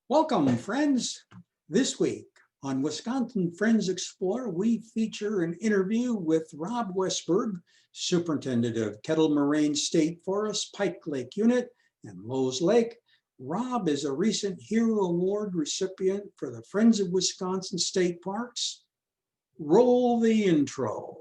Welcome, friends. This week on Wisconsin Friends Explore, we feature an interview with Rob Wessberg, Superintendent of Kettle Moraine State Forest, Pike Lake Unit, and Loew Lake. Rob is a recent Hero Award recipient for the Friends of Wisconsin State Parks. Roll the intro.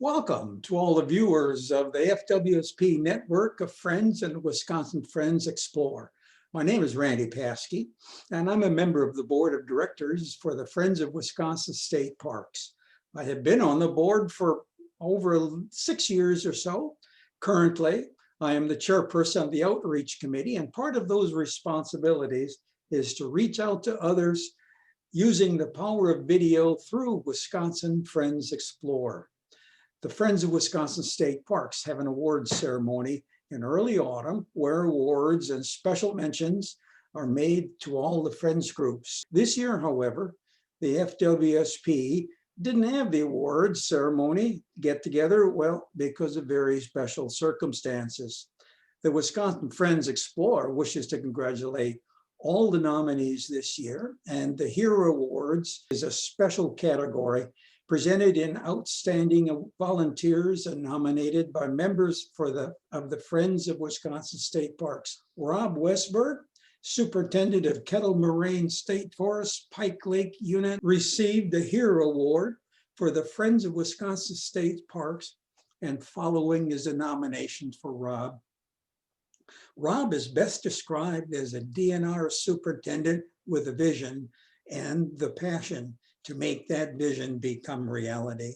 Welcome to all the viewers of the FWSP network of Friends and Wisconsin Friends Explore. My name is Randy Paskey, and I'm a member of the board of directors for the Friends of Wisconsin State Parks. I have been on the board for over 6 years or so. Currently, I am the chairperson of the outreach committee, and part of those responsibilities is to reach out to others using the power of video through Wisconsin Friends Explore. The Friends of Wisconsin State Parks have an awards ceremony in early autumn where awards and special mentions are made to all the Friends groups. This year, however, the FWSP didn't have the awards ceremony get together, well, because of very special circumstances. The Wisconsin Friends Explore wishes to congratulate all the nominees this year, and the Hero Awards is a special category presented in outstanding volunteers and nominated by members of the Friends of Wisconsin State Parks. Rob Wessberg, Superintendent of Kettle Moraine State Forest, Pike Lake Unit, received the Hero Award for the Friends of Wisconsin State Parks, and following is a nomination for Rob. Rob is best described as a DNR superintendent with a vision and the passion to make that vision become reality.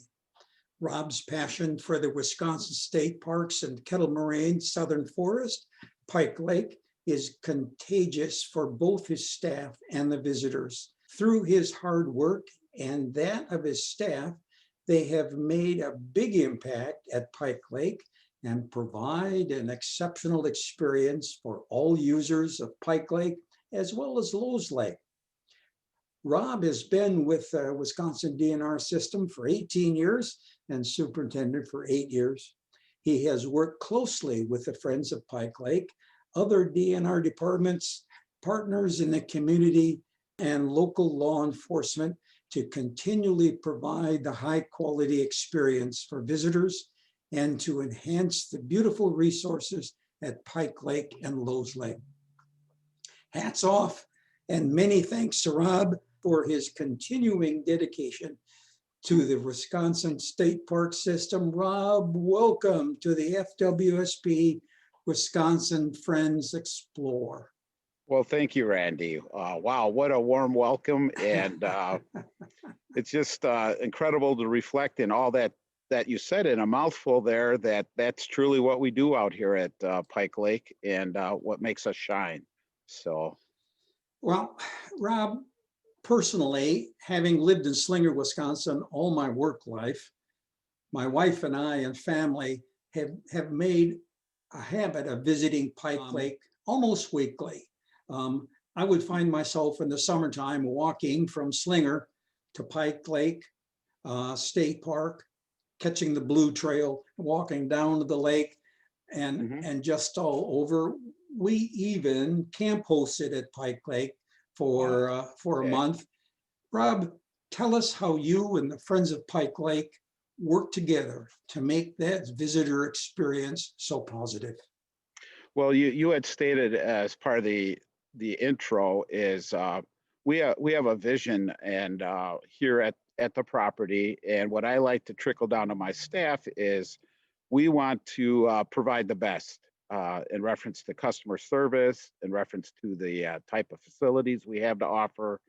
Rob's passion for the Wisconsin State Parks and Kettle Moraine Southern Forest, Pike Lake, is contagious for both his staff and the visitors. Through his hard work and that of his staff, they have made a big impact at Pike Lake and provide an exceptional experience for all users of Pike Lake as well as Loew Lake. Rob has been with the Wisconsin DNR system for 18 years and superintendent for 8 years. He has worked closely with the Friends of Pike Lake, other DNR departments, partners in the community, and local law enforcement to continually provide the high quality experience for visitors and to enhance the beautiful resources at Pike Lake and Loew Lake. Hats off and many thanks to Rob for his continuing dedication to the Wisconsin State Park System. Rob, welcome to the FWSP Wisconsin Friends Explore. Well, thank you, Randy. Wow, what a warm welcome. And it's just incredible to reflect in all that you said in a mouthful there, that's truly what we do out here at Pike Lake and what makes us shine. So. Well, Rob, personally, having lived in Slinger, Wisconsin all my work life, my wife and I and family have made a habit of visiting Pike Lake almost weekly. I would find myself in the summertime walking from Slinger to Pike Lake State Park, catching the Blue Trail, walking down to the lake, and just all over we even camp hosted at Pike Lake for a Okay. month. Rob, tell us how you and the Friends of Pike Lake work together to make that visitor experience so positive. Well, you had stated as part of the intro is we have a vision and here at the property, and what I like to trickle down to my staff is we want to provide the best in reference to customer service, in reference to the type of facilities we have to offer.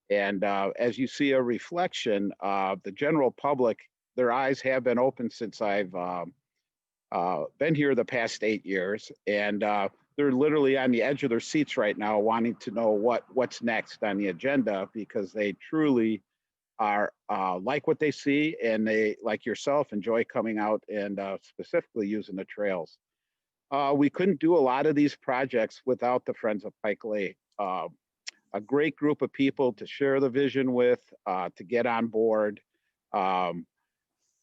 And as you see a reflection, the general public, their eyes have been open since I've been here the past 8 years, and they're literally on the edge of their seats right now, wanting to know what's next on the agenda, because they truly are like what they see, and they, like yourself, enjoy coming out and specifically using the trails. We couldn't do a lot of these projects without the Friends of Pike Lake. A great group of people to share the vision with, to get on board.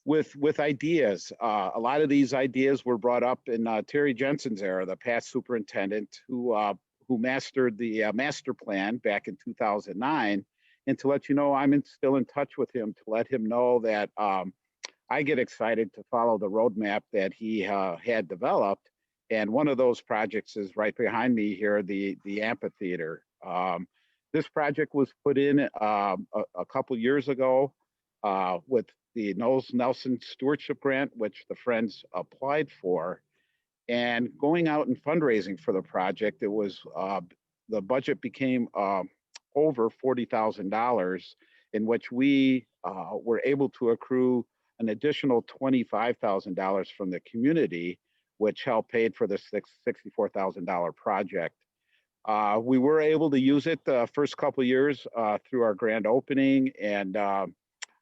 With ideas. A lot of these ideas were brought up in Terry Jensen's era, the past superintendent who mastered the master plan back in 2009. And to let you know, I'm still in touch with him to let him know that I get excited to follow the roadmap that he had developed. And one of those projects is right behind me here, the amphitheater. This project was put in a couple years ago with the Knowles Nelson Stewardship Grant, which the Friends applied for. And going out and fundraising for the project, it was the budget became over $40,000, in which we were able to accrue an additional $25,000 from the community, which helped pay for the $64,000 project. We were able to use it the first couple of years through our grand opening, and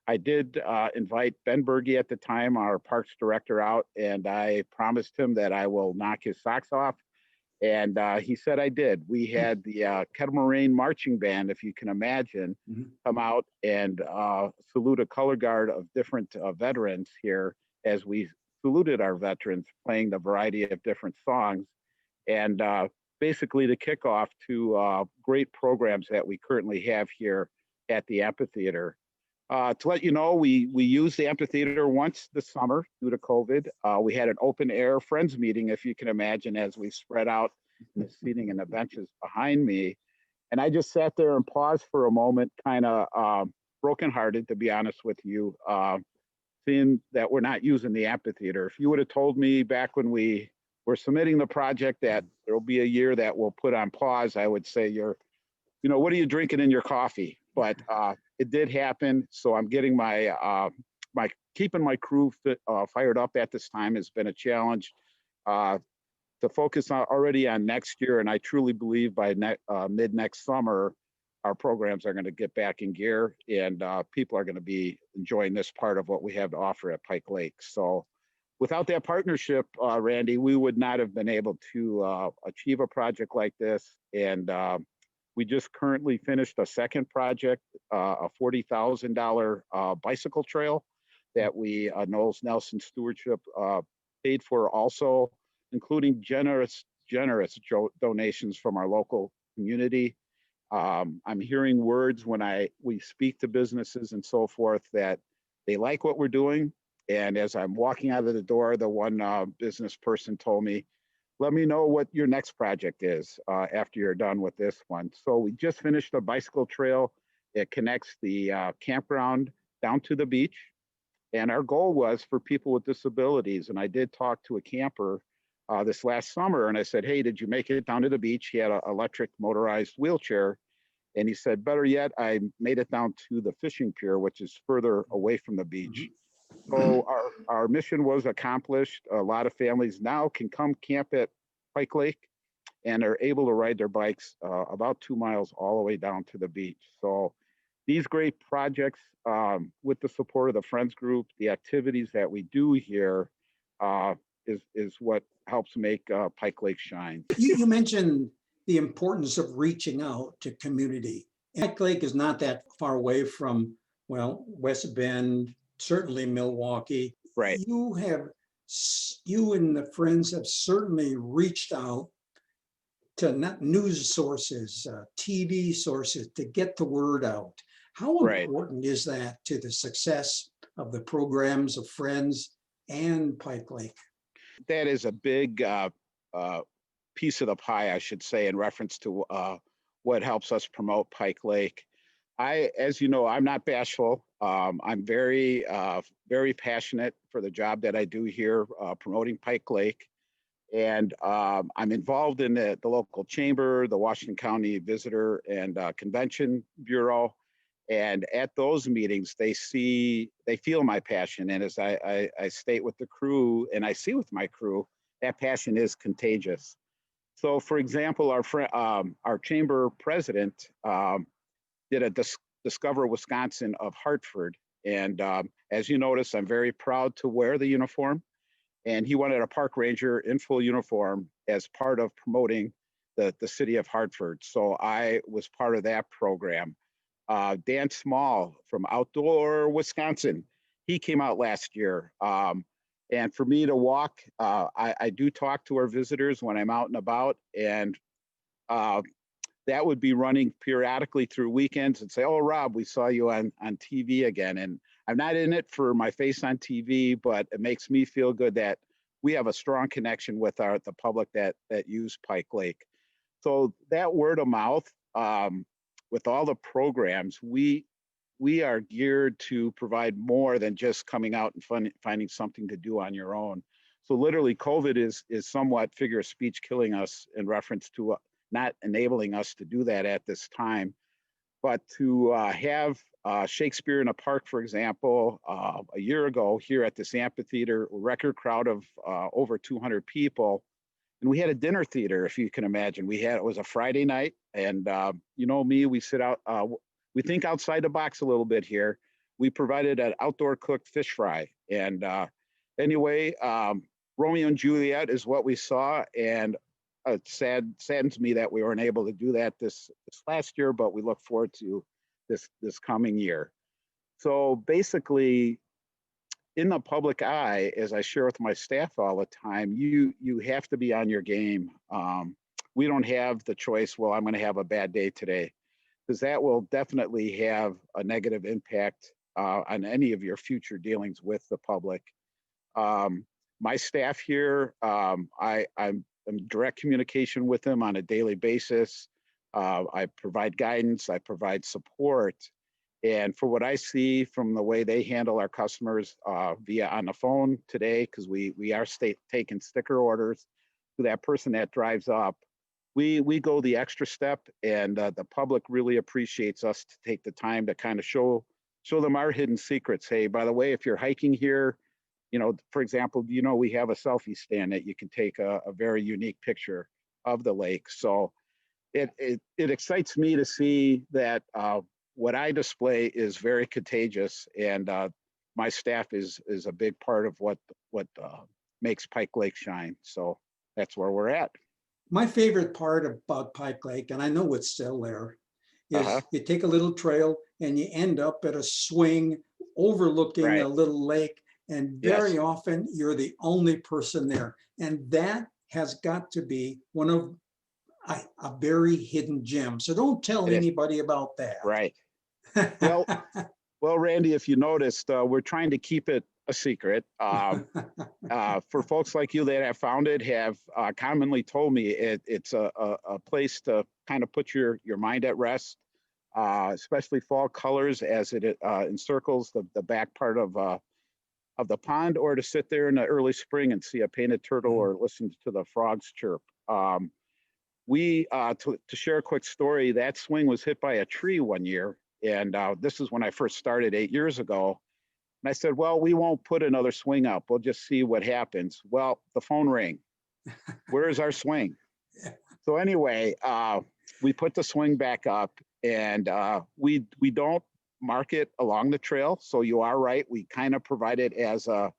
I did invite Ben Berge at the time, our parks director, out, and I promised him that I will knock his socks off. And he said I did. We had the Kettle Moraine Marching Band, if you can imagine, come out and salute a color guard of different veterans here as we saluted our veterans, playing the variety of different songs. And basically to kick off to great programs that we currently have here at the amphitheater. To let you know, we used the amphitheater once this summer due to COVID. We had an open air Friends meeting, if you can imagine, as we spread out the seating and the benches behind me. And I just sat there and paused for a moment, kind of brokenhearted, to be honest with you, seeing that we're not using the amphitheater. If you would have told me back when we were submitting the project that there'll be a year that we'll put on pause, I would say what are you drinking in your coffee? But it did happen. So I'm getting keeping my crew fired up at this time has been a challenge to focus already on next year. And I truly believe by mid next summer, our programs are going to get back in gear, and people are going to be enjoying this part of what we have to offer at Pike Lake. So without that partnership, Randy, we would not have been able to achieve a project like this. And we just currently finished a second project, a $40,000 bicycle trail that we, Knowles Nelson Stewardship, paid for also, including generous donations from our local community. I'm hearing words when we speak to businesses and so forth that they like what we're doing. And as I'm walking out of the door, the one business person told me, let me know what your next project is after you're done with this one. So we just finished a bicycle trail. It connects the campground down to the beach. And our goal was for people with disabilities. And I did talk to a camper this last summer, and I said, hey, did you make it down to the beach? He had an electric motorized wheelchair. And he said, better yet, I made it down to the fishing pier, which is further away from the beach. So our mission was accomplished. A lot of families now can come camp at Pike Lake and are able to ride their bikes about 2 miles all the way down to the beach. So these great projects, with the support of the Friends Group, the activities that we do here is what helps make Pike Lake shine. You mentioned the importance of reaching out to community. Pike Lake is not that far away from, West Bend, certainly Milwaukee. Right. You and the Friends have certainly reached out to not news sources, TV sources to get the word out. How Right. important is that to the success of the programs of Friends and Pike Lake? That is a big uh, piece of the pie, I should say, in reference to what helps us promote Pike Lake. As you know, I'm not bashful. I'm very passionate for the job that I do here, promoting Pike Lake. And I'm involved in the local chamber, the Washington County Visitor and Convention Bureau. And at those meetings, they feel my passion. And as I state with the crew and I see with my crew, that passion is contagious. So for example, our chamber president did a Discover Wisconsin of Hartford. And as you notice, I'm very proud to wear the uniform. And he wanted a park ranger in full uniform as part of promoting the city of Hartford. So I was part of that program. Dan Small from Outdoor Wisconsin, he came out last year. And for me to walk, I do talk to our visitors when I'm out and about, and that would be running periodically through weekends and say, "Oh, Rob, we saw you on TV again." And I'm not in it for my face on TV, but it makes me feel good that we have a strong connection with the public that use Pike Lake. So that word of mouth, with all the programs, we are geared to provide more than just coming out and finding something to do on your own. So literally, COVID is somewhat, figure of speech, killing us in reference to not enabling us to do that at this time. But to have Shakespeare in a Park, for example, a year ago here at this amphitheater, a record crowd of over 200 people. And we had a dinner theater, if you can imagine. It was a Friday night, and you know me, we sit out, we think outside the box a little bit here. We provided an outdoor cooked fish fry. And anyway, Romeo and Juliet is what we saw, and it saddens me that we weren't able to do that this last year, but we look forward to this coming year. So basically, in the public eye, as I share with my staff all the time, you have to be on your game. We don't have the choice, well, I'm going to have a bad day today, because that will definitely have a negative impact on any of your future dealings with the public. My staff here, I'm in direct communication with them on a daily basis. I provide guidance, I provide support. And for what I see from the way they handle our customers via on the phone today, because we are taking sticker orders to that person that drives up, we go the extra step, and the public really appreciates us to take the time to kind of show them our hidden secrets. Hey, by the way, if you're hiking here, you know, for example, you know, we have a selfie stand that you can take a very unique picture of the lake. So it excites me to see that what I display is very contagious, and my staff is a big part of what makes Pike Lake shine. So that's where we're at. My favorite part about Pike Lake, and I know it's still there, is Uh-huh. you take a little trail and you end up at a swing overlooking Right. a little lake, and very Yes. often you're the only person there. And that has got to be one of a very hidden gem. So don't tell It is. anybody about that. Right. Well, Randy, if you noticed, we're trying to keep it a secret. For folks like you that have found it, have commonly told me it's a place to kind of put your mind at rest, especially fall colors as it encircles the back part of the pond, or to sit there in the early spring and see a painted turtle or listen to the frogs chirp. To share a quick story, that swing was hit by a tree one year. And this is when I first started 8 years ago. And I said, well, we won't put another swing up. We'll just see what happens. Well, the phone rang. Where is our swing? So anyway, we put the swing back up, and we don't mark it along the trail. So you are right. We kind of provide it as an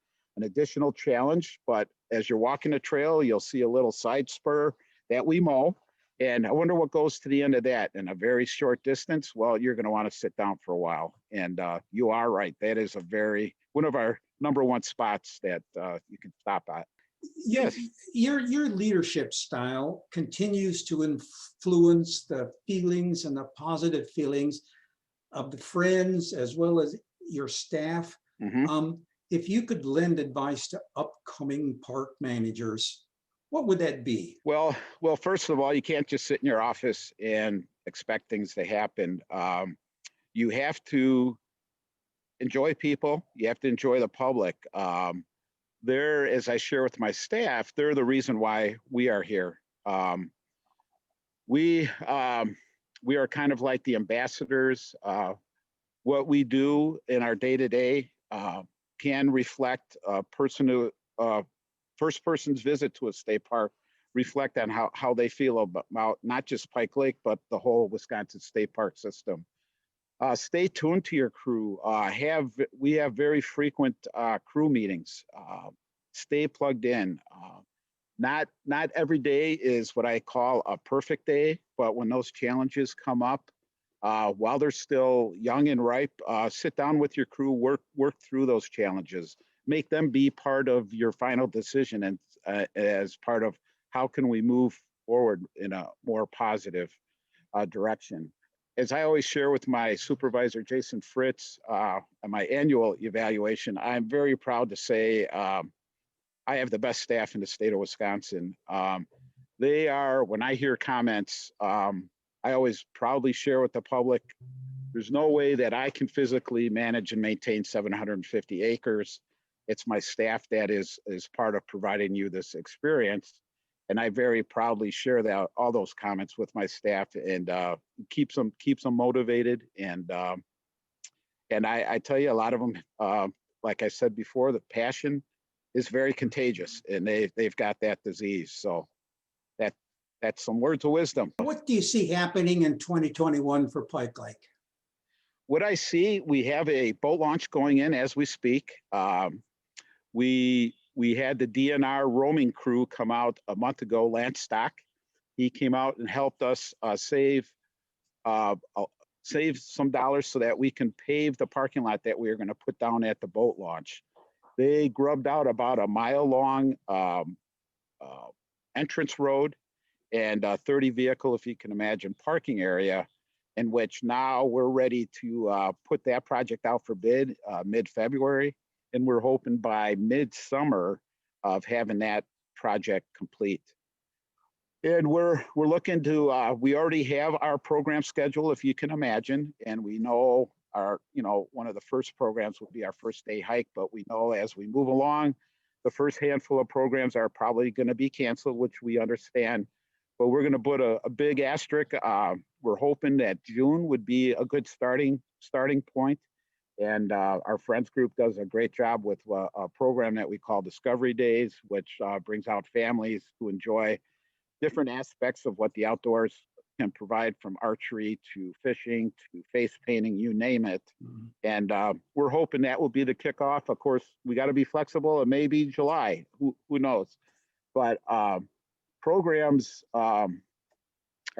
additional challenge. But as you're walking the trail, you'll see a little side spur that we mow. And I wonder what goes to the end of that in a very short distance. Well, you're going to want to sit down for a while. And you are right. That is one of our number one spots that you can stop at. Yes. Your leadership style continues to influence the feelings and the positive feelings of the friends as well as your staff. Mhm. If you could lend advice to upcoming park managers, what would that be? Well, first of all, you can't just sit in your office and expect things to happen. You have to enjoy people. You have to enjoy the public. They're, as I share with my staff, they're the reason why we are here. We we are kind of like the ambassadors. What we do in our day to day can reflect a person who first person's visit to a state park, reflect on how they feel about not just Pike Lake, but the whole Wisconsin state park system. Stay tuned to your crew. We have very frequent crew meetings. Stay plugged in. Not every day is what I call a perfect day, but when those challenges come up, while they're still young and ripe, sit down with your crew, work through those challenges, make them be part of your final decision, and as part of how can we move forward in a more positive direction. As I always share with my supervisor, Jason Fritz, on my annual evaluation, I'm very proud to say I have the best staff in the state of Wisconsin. They are, when I hear comments, I always proudly share with the public, there's no way that I can physically manage and maintain 750 acres. It's my staff that is part of providing you this experience. And I very proudly share that all those comments with my staff, and keeps them motivated. And I tell you, a lot of them, like I said before, the passion is very contagious, and they've got that disease. So that's some words of wisdom. What do you see happening in 2021 for Pike Lake? What I see, we have a boat launch going in as we speak. We had the DNR roaming crew come out a month ago, Lance Stock. He came out and helped us save some dollars so that we can pave the parking lot that we are going to put down at the boat launch. They grubbed out about a mile-long entrance road and a 30 vehicle, if you can imagine, parking area, in which now we're ready to put that project out for bid mid-February. And we're hoping by mid-summer of having that project complete. And we're looking to, we already have our program schedule, if you can imagine, and we know one of the first programs will be our first day hike, but we know as we move along, the first handful of programs are probably going to be canceled, which we understand. But we're going to put a big asterisk. We're hoping that June would be a good starting point. And our Friends group does a great job with a program that we call Discovery Days, which brings out families who enjoy different aspects of what the outdoors can provide, from archery to fishing to face painting, you name it. Mm-hmm. And we're hoping that will be the kickoff. Of course, we got to be flexible. It may be July, who knows? But programs are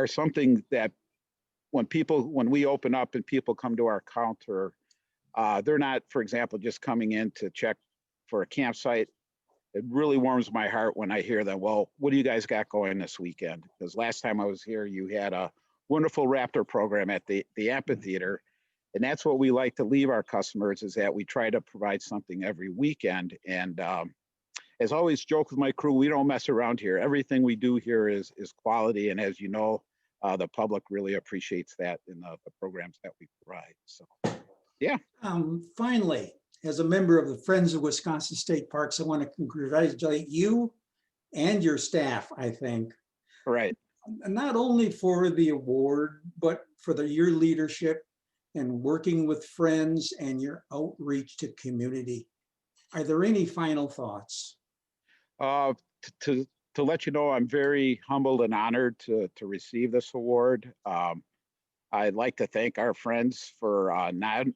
something that when we open up and people come to our counter, they're not, for example, just coming in to check for a campsite. It really warms my heart when I hear them, well, what do you guys got going this weekend? Because last time I was here, you had a wonderful raptor program at the amphitheater. And that's what we like to leave our customers, is that we try to provide something every weekend. And as I always joke with my crew, we don't mess around here. Everything we do here is quality. And as you know, the public really appreciates that in the programs that we provide. So, yeah. Finally, as a member of the Friends of Wisconsin State Parks, I want to congratulate you and your staff, I think. Right. Not only for the award, but for your leadership and working with friends and your outreach to community. Are there any final thoughts? To let you know, I'm very humbled and honored to receive this award. I'd like to thank our friends for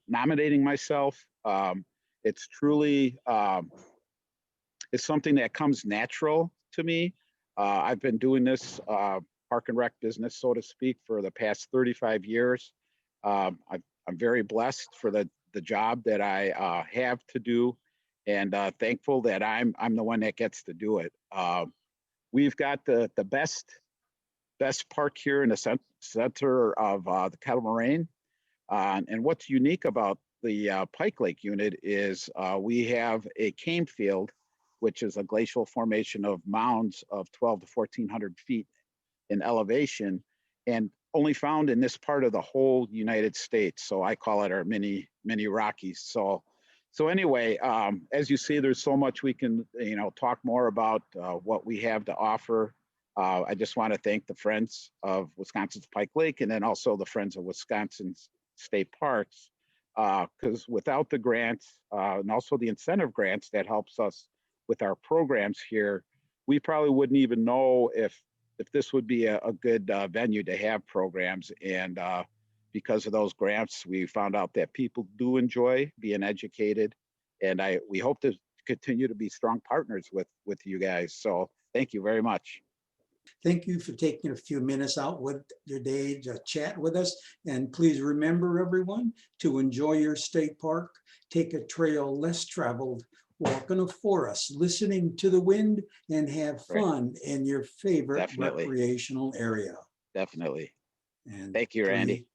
nominating myself. It's truly, it's something that comes natural to me. I've been doing this park and rec business, so to speak, for the past 35 years. I'm very blessed for the job that I have to do. and thankful that I'm the one that gets to do it. We've got the best park here in the center of the Kettle Moraine. And what's unique about the Pike Lake unit is we have a cane field, which is a glacial formation of mounds of 12 to 1400 feet in elevation, and only found in this part of the whole United States. So I call it our mini Rockies. So anyway, as you see, there's so much we can talk more about what we have to offer. I just want to thank the Friends of Wisconsin's Pike Lake, and then also the Friends of Wisconsin's State Parks, because without the grants and also the incentive grants that helps us with our programs here, we probably wouldn't even know if this would be a good venue to have programs. And because of those grants, we found out that people do enjoy being educated, and we hope to continue to be strong partners with you guys. So thank you very much. Thank you for taking a few minutes out with your day to chat with us. And please remember, everyone, to enjoy your state park. Take a trail less traveled, walk in a forest, listening to the wind, and have fun in your favorite recreational area. Definitely. And thank you, Randy.